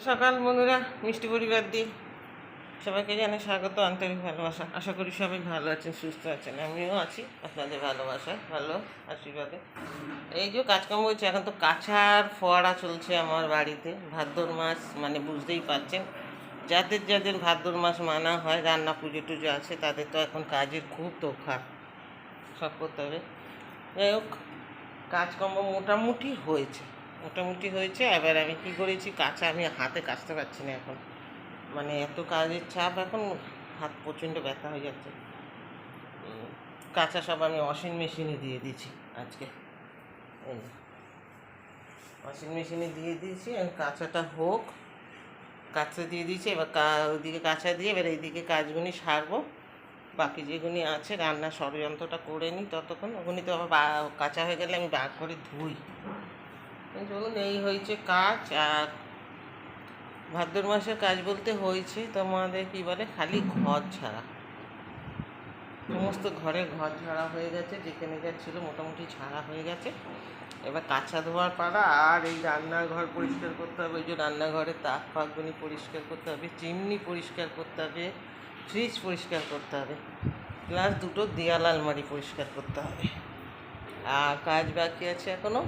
সকাল বন্ধুরা, মিষ্টি পরিবার দিয়ে সবাইকে জানাই স্বাগত, আন্তরিক ভালোবাসা। আশা করি সবাই ভালো আছেন, সুস্থ আছেন। আমিও আছি আপনাদের ভালোবাসায়, ভালো আশীর্বাদে। এই যে কাজকর্ম হচ্ছে, এখন তো কাছার ফোয়ারা চলছে আমার বাড়িতে। ভাদ্র মাস মানে বুঝতেই পারছেন, যাদের যাদের ভাদ্র মাস মানা হয়, রান্না পুজো টুজো আছে, তাদের তো এখন কাজের খুব দোকান, সব করতে হবে। যাই হোক, কাজকর্ম মোটামুটি হয়েছে। এবার আমি কি করেছি, আমি হাতে কাচতে পারছি না এখন, মানে এত কাজের চাপ, এখন হাত প্রচণ্ড ব্যথা হয়ে যাচ্ছে। কাঁচা সব আমি ওয়াশিং মেশিনে দিয়ে দিয়েছি আজকে। এই ওয়াশিং মেশিনে দিয়ে দিয়েছি, আর কাঁচাটা হোক, কাঁচা দিয়ে দিয়েছি। এবার ওইদিকে কাঁচা দিয়ে এবার এইদিকে কাজগুলি সারবো। বাকি যেগুলি আছে রান্নার ষড়যন্ত্রটা করে নিই ততক্ষণ। ওগুলি তো আবার কাঁচা হয়ে গেলে আমি বার করে ধুই। চলুন, এই হয়েছে কাজ। আর ভাদ্র মাসের কাজ বলতে হয়েছে তোমাদের কী বলে, খালি ঘর ছাড়া, সমস্ত ঘর ঝাড়া হয়ে গেছে, যেখানে যা ছিল মোটামুটি ঝাড়া হয়ে গেছে। এবার কাঁচা ধোয়ার পাড়া। আর এই রান্নাঘর পরিষ্কার করতে হবে, ওই যে রান্নাঘরের তাক ফাঁকগুলি পরিষ্কার করতে হবে, চিমনি পরিষ্কার করতে হবে, ফ্রিজ পরিষ্কার করতে হবে, প্লাস দুটো দেয়াল আলমারি পরিষ্কার করতে হবে। আর কাজ বাকি আছে এখনও,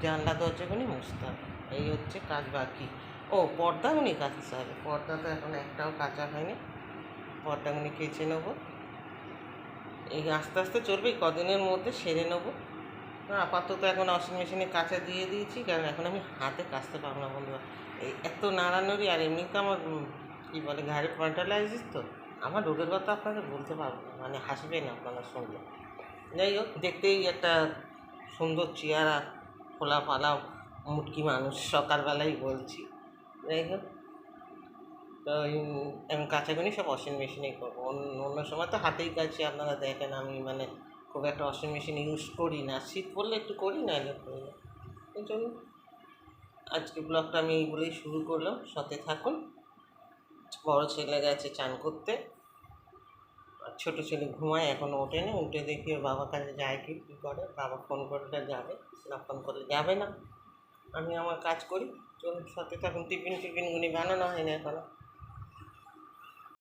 জানলা দরজাগুলি মুছতে হবে। এই হচ্ছে কাজ বাকি। ও, পর্দাগুলি কাচতে হবে। পর্দা তো এখন একটাও কাচা হয়নি, পর্দাগুলি কেচে নেবো। এই আস্তে আস্তে চলবে, কদিনের মধ্যে সেরে নেবো। আপাতত এখন ওয়াশিং মেশিনে কাচা দিয়ে দিয়েছি, কারণ এখন আমি হাতে কাচতে পারবো না বন্ধুরা। এই এত নাড়ানুড়ি, আর এমনিতে আমার কী বলে, ঘাড়ে পয়েন্টালাইজিস, তো আমার রোগের কথা আপনাকে বলতে পারবো না, মানে হাসবেন আপনারা শুনলে। যাই হোক, দেখতেই একটা সুন্দর চেহারা, খোলা পালা মুটকি মানুষ, সকালবেলাই বলছি। যাই হোক, তো আমি কাচাগুনি সব ওয়াশিং মেশিনেই করবো। অন্য সময় তো হাতেই কাছি, আপনারা দেখেন। আমি মানে খুব একটা ওয়াশিং মেশিন ইউজ করি না, শীত পড়লে একটু করি, না এলে করি না। এই জন্য আজকে ব্লগটা আমি এই বলেই শুরু করলাম, সাথে থাকুন। বড় ছেলে গেছে চান করতে, আর ছোটো ছেলে ঘুমায়, এখনও ওঠেনি। উঠে দেখি ওর বাবার কাছে যায় কি কী করে। বাবা ফোন করলে যাবে, না ফোন করলে যাবে না। আমি আমার কাজ করি, চলুন সাথে থাকুন। টিফিনগুলি বানানো হয়নি এখনও,